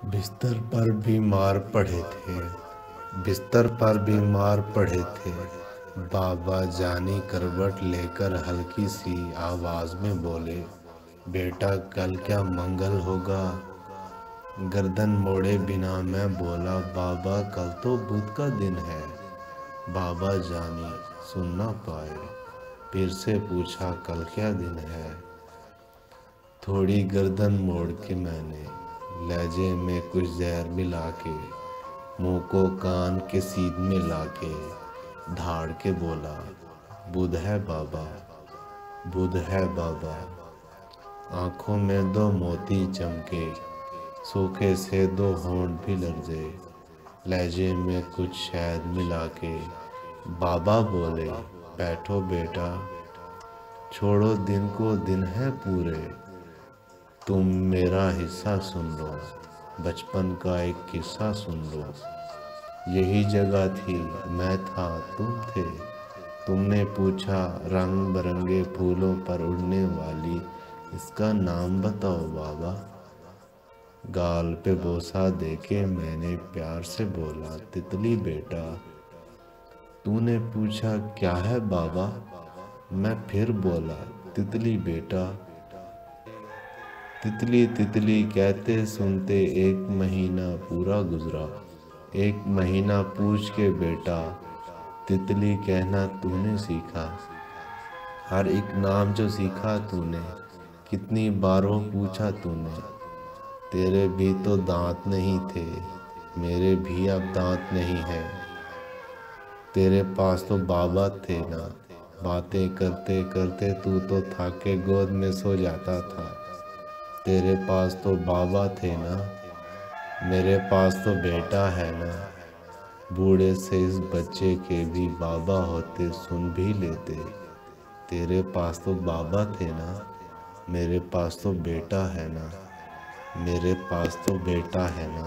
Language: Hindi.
बिस्तर पर बीमार पड़े थे, बिस्तर पर बीमार पड़े थे। बाबा जानी करवट लेकर हल्की सी आवाज में बोले, बेटा कल क्या मंगल होगा। गर्दन मोड़े बिना मैं बोला, बाबा कल तो बुध का दिन है। बाबा जानी सुन ना पाए, फिर से पूछा कल क्या दिन है। थोड़ी गर्दन मोड़ के मैंने लहजे में कुछ जहर मिला के मुंह को कान के सीध में लाके धाड़ के बोला, बुध है बाबा, बुध है बाबा। आंखों में दो मोती चमके, सूखे से दो होंठ भी लर्जे। लहजे में कुछ शहद मिला के बाबा बोले, बैठो बेटा, छोड़ो दिन को, दिन है पूरे। तुम मेरा हिस्सा सुन लो, बचपन का एक किस्सा सुन लो। यही जगह थी, मैं था, तुम थे। तुमने पूछा रंग बरंगे फूलों पर उड़ने वाली, इसका नाम बताओ बाबा। गाल पे बोसा देके मैंने प्यार से बोला, तितली बेटा। तूने पूछा क्या है बाबा, मैं फिर बोला, तितली बेटा। तितली तितली कहते सुनते एक महीना पूरा गुजरा। एक महीना पूछ के बेटा, तितली कहना तूने सीखा। हर एक नाम जो सीखा तूने, कितनी बारों पूछा तूने। तेरे भी तो दांत नहीं थे, मेरे भी अब दांत नहीं है। तेरे पास तो बाबा थे ना, बातें करते करते तू तो थक के गोद में सो जाता था। तेरे पास तो बाबा थे ना, मेरे पास तो बेटा है ना। बूढ़े से इस बच्चे के भी बाबा होते सुन भी लेते। तेरे पास तो बाबा थे ना, मेरे पास तो बेटा है ना, मेरे पास तो बेटा है ना।